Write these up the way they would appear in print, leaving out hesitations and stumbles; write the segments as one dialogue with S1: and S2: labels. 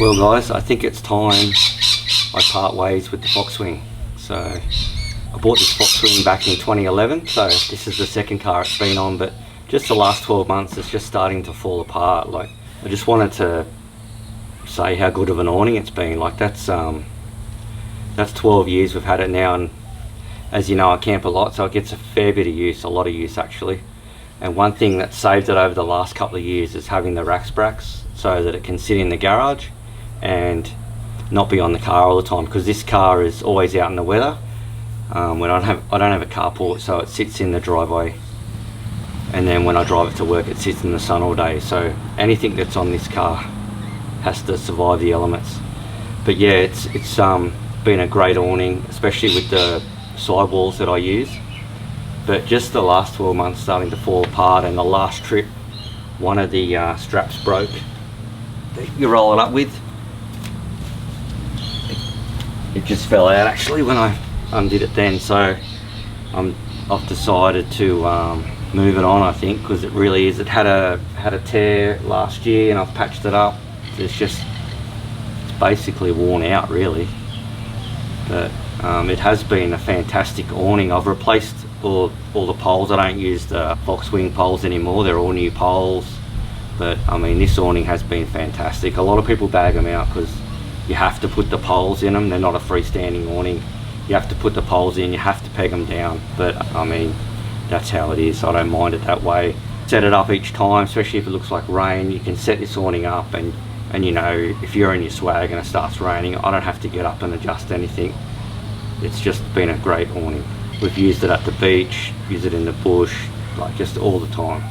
S1: Well guys, I think it's time I part ways with the Foxwing. So I bought this Foxwing back in 2011, so this is the second car it's been on, but just the last 12 months it's just starting to fall apart. Like, I just wanted to say how good of an awning it's been. Like, that's 12 years we've had it now, and as you know, I camp a lot, so it gets a fair bit of use, a lot of use actually. And one thing that saved it over the last couple of years is having the Racksbrax, so that it can sit in the garage and not be on the car all the time, because this car is always out in the weather. When I don't have a carport, so it sits in the driveway, and then when I drive it to work it sits in the sun all day, so anything that's on this car has to survive the elements. But yeah, it's been a great awning, especially with the sidewalls that I use. But just the last 12 months starting to fall apart, and the last trip one of the straps broke that you roll it up with. It just fell out actually when I undid it then, so I've decided to move it on, I think, because it really is. It had a tear last year and I've patched it up. It's basically worn out really. But it has been a fantastic awning. I've replaced all the poles. I don't use the Foxwing poles anymore, they're all new poles. But I mean, this awning has been fantastic. A lot of people bag them out because you have to put the poles in them. They're not a freestanding awning. You have to put the poles in, you have to peg them down. But I mean, that's how it is. I don't mind it that way. Set it up each time, especially if it looks like rain. You can set this awning up, and you know, if you're in your swag and it starts raining, I don't have to get up and adjust anything. It's just been a great awning. We've used it at the beach, used it in the bush, like just all the time.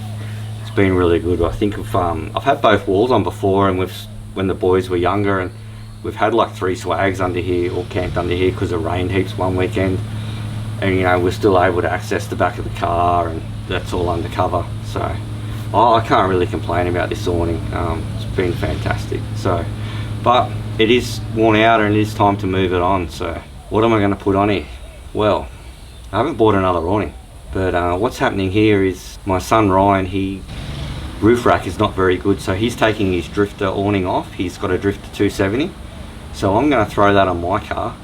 S1: It's been really good. I think I've had both walls on before, and when the boys were younger, and we've had like 3 swags under here, all camped under here because it rained heaps one weekend, and you know, we're still able to access the back of the car, and that's all undercover. So I can't really complain about this awning. It's been fantastic. So, but it is worn out and it is time to move it on. So what am I going to put on here? Well, I haven't bought another awning, but what's happening here is my son Ryan, roof rack is not very good, so he's taking his Drifta awning off. He's got a Drifta 270, so I'm going to throw that on my car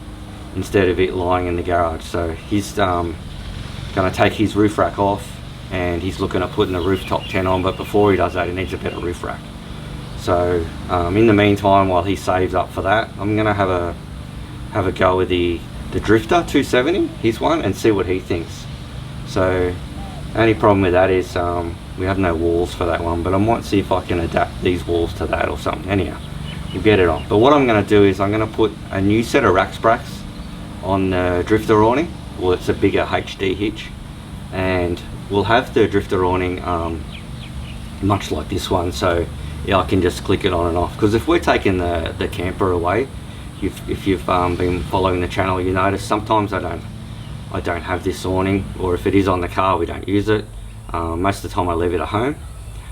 S1: instead of it lying in the garage. So he's going to take his roof rack off, and he's looking at putting a rooftop tent on, but before he does that he needs a better roof rack. So in the meantime, while he saves up for that, I'm going to have a go with the Drifta 270, his one, and see what he thinks. So only problem with that is we have no walls for that one, but I might see if I can adapt these walls to that or something. Anyhow, we'll get it on. But what I'm going to do is I'm going to put a new set of Racksbrax on the Drifta awning. Well, it's a bigger HD hitch, and we'll have the Drifta awning much like this one, so yeah, I can just click it on and off. Because if we're taking the camper away, if you've been following the channel, you notice sometimes I don't have this awning, or if it is on the car we don't use it. Most of the time I leave it at home,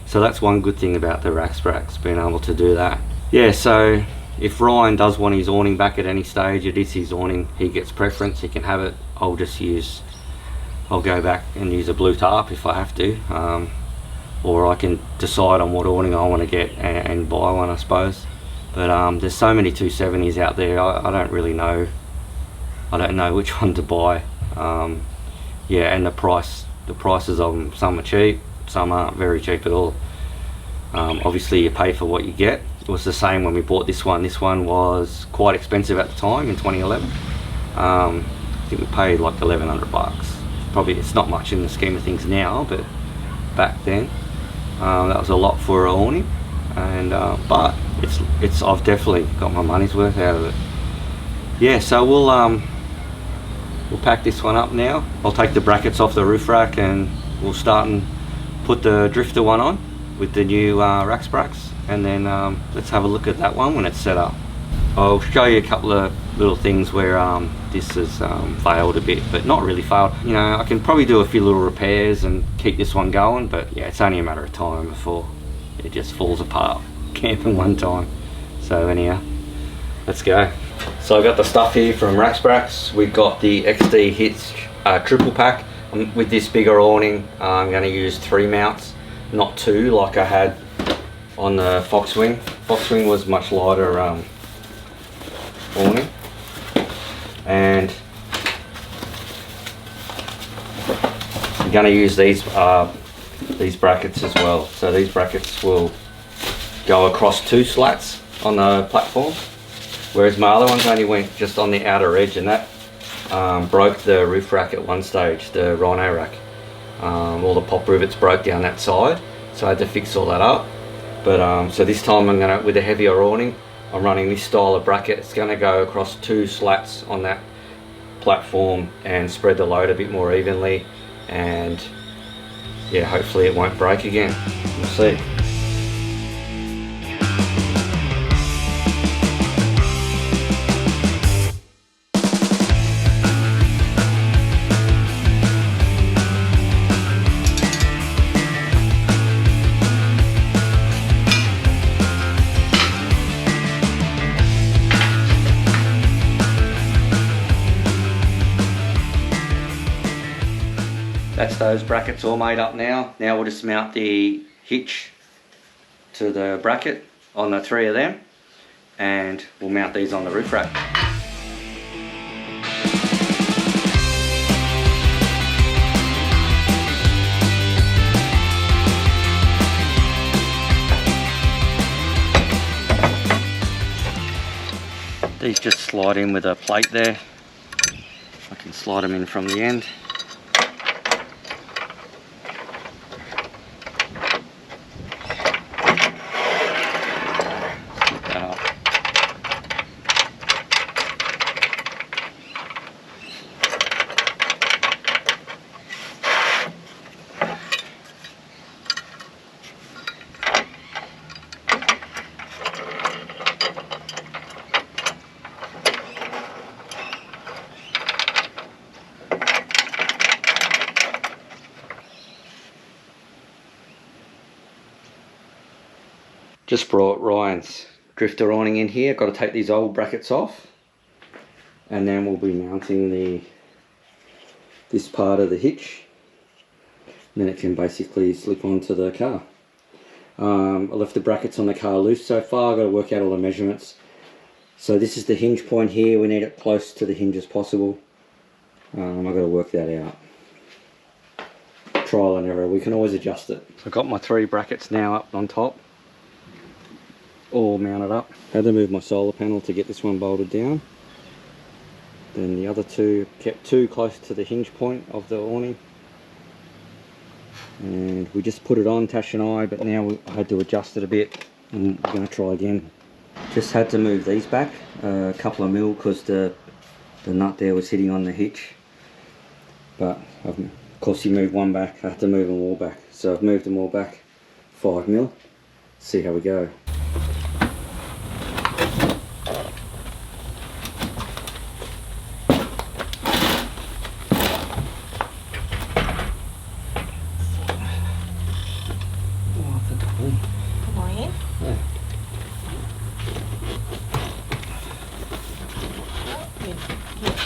S1: so that's one good thing about the Racksbrax, being able to do that. Yeah, so if Ryan does want his awning back at any stage, it is his awning, he gets preference, he can have it. I'll go back and use a blue tarp if I have to, or I can decide on what awning I want to get and buy one, I suppose. But there's so many 270s out there, I don't really know. I don't know which one to buy. Yeah, and the prices of them, some are cheap, some aren't very cheap at all. Obviously you pay for what you get. It was the same when we bought this one. This one was quite expensive at the time in 2011. I think we paid like 1,100 bucks. Probably it's not much in the scheme of things now, but back then that was a lot for an awning. And but I've definitely got my money's worth out of it. Yeah, so we'll pack this one up now. I'll take the brackets off the roof rack, and we'll start and put the Drifta one on with the new Racksbrax, and then let's have a look at that one when it's set up. I'll show you a couple of little things where this has failed a bit, but not really failed. You know, I can probably do a few little repairs and keep this one going, but yeah, it's only a matter of time before it just falls apart camping one time. So anyhow, let's go. So I've got the stuff here from Racksbrax. We've got the XD hitch triple pack. With this bigger awning, I'm going to use 3 mounts, not 2 like I had on the Foxwing. Foxwing was much lighter awning, and I'm going to use these brackets as well. So these brackets will go across 2 slats on the platform, whereas my other ones only went just on the outer edge, and that broke the roof rack at one stage, the rhino rack. All the pop rivets broke down that side, so I had to fix all that up. But so this time I'm gonna, with a heavier awning, I'm running this style of bracket. It's gonna go across 2 slats on that platform and spread the load a bit more evenly, and yeah, hopefully it won't break again. We'll see. That's those brackets all made up now. Now we'll just mount the hitch to the bracket on the 3 of them, and we'll mount these on the roof rack. These just slide in with a plate there. I can slide them in from the end. Just brought Ryan's Drifta awning in here. Got to take these old brackets off, and then we'll be mounting this part of the hitch, and then it can basically slip onto the car. I left the brackets on the car loose so far. I've got to work out all the measurements. So this is the hinge point here. We need it close to the hinge as possible. I've got to work that out. Trial and error. We can always adjust it. So I've got my 3 brackets now up on top, all mounted up. Had to move my solar panel to get this one bolted down. Then the other 2, kept 2 close to the hinge point of the awning. And we just put it on, Tash and I, but now I had to adjust it a bit, and we're going to try again. Just had to move these back a couple of mil because the nut there was hitting on the hitch. But of course you move one back, I had to move them all back. So I've moved them all back 5 mil. See how we go.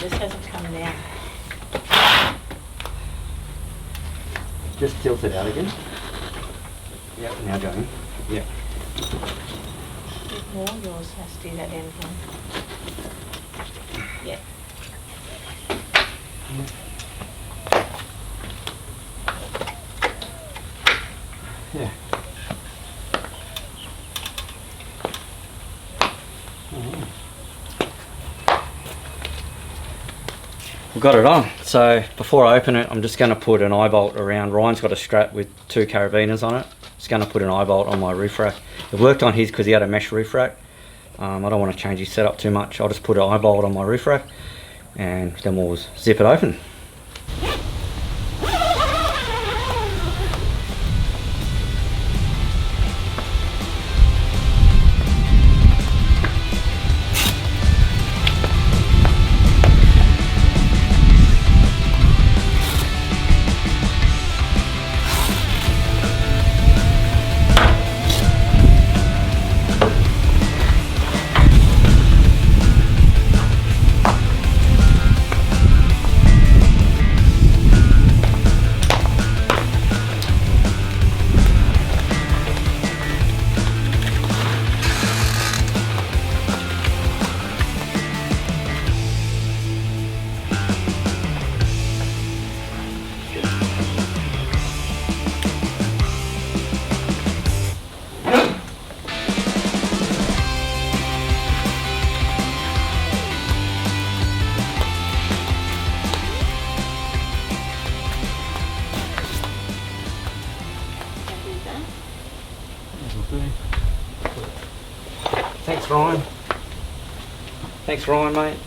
S2: This hasn't come down.
S1: Just tilt it out again. Yep, now going. Yep.
S2: Bit more, yours has to do that end one. Yep.
S1: Yeah. We've got it on. So before I open it, I'm just going to put an eye bolt around. Ryan's got a strap with 2 carabiners on it. Just going to put an eye bolt on my roof rack. It worked on his because he had a mesh roof rack. I don't want to change his setup too much. I'll just put an eye bolt on my roof rack, and then we'll zip it open.
S2: do that.
S1: Thanks, Ryan. Thanks, Ryan, mate.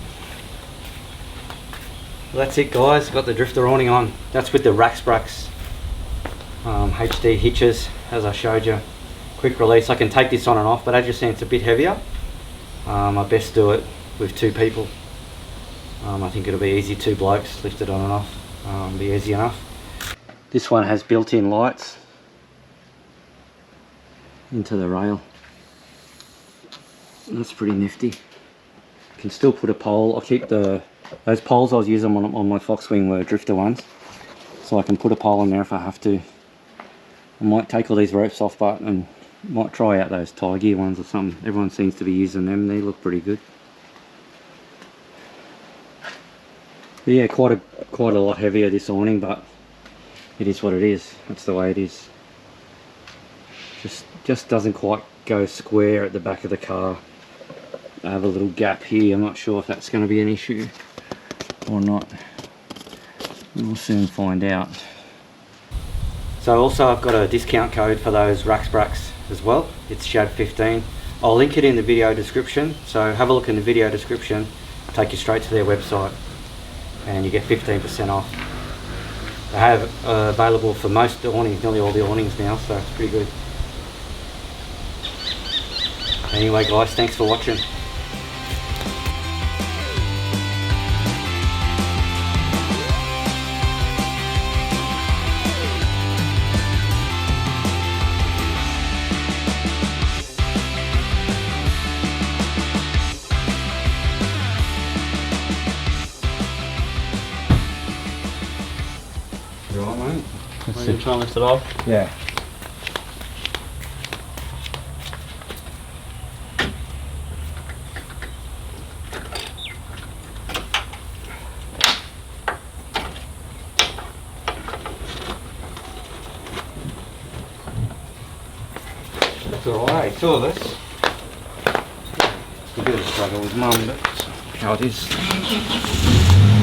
S1: Well, that's it, guys. Got the Drifta awning on. That's with the Racksbrax HD hitches, as I showed you. Quick release. I can take this on and off, but as you see, it's a bit heavier. I best do it with 2 people. I think it'll be easy, 2 blokes, lift it on and off. Be easy enough. This one has built-in lights into the rail. That's pretty nifty. Can still put a pole. I'll keep those poles I was using on my Foxwing were Drifta ones, so I can put a pole in there if I have to. I might take all these ropes off, but and might try out those tie gear ones or something. Everyone seems to be using them. They look pretty good. But yeah, quite a lot heavier, this awning, but it is what it is. That's the way it is. Just doesn't quite go square at the back of the car. I have a little gap here. I'm not sure if that's going to be an issue or not. We'll soon find out. So also I've got a discount code for those Racksbrax as well. It's Shad 15. I'll link it in the video description. So have a look in the video description. Take you straight to their website, and you get 15% off. They have available for most awnings, nearly all the awnings now, so it's pretty good. Anyway, guys, thanks for watching. You all right, mate?
S3: Are you trying to lift it off?
S1: Yeah. That's alright, 2 of us. A bit of a struggle with Mum, but that's how it is.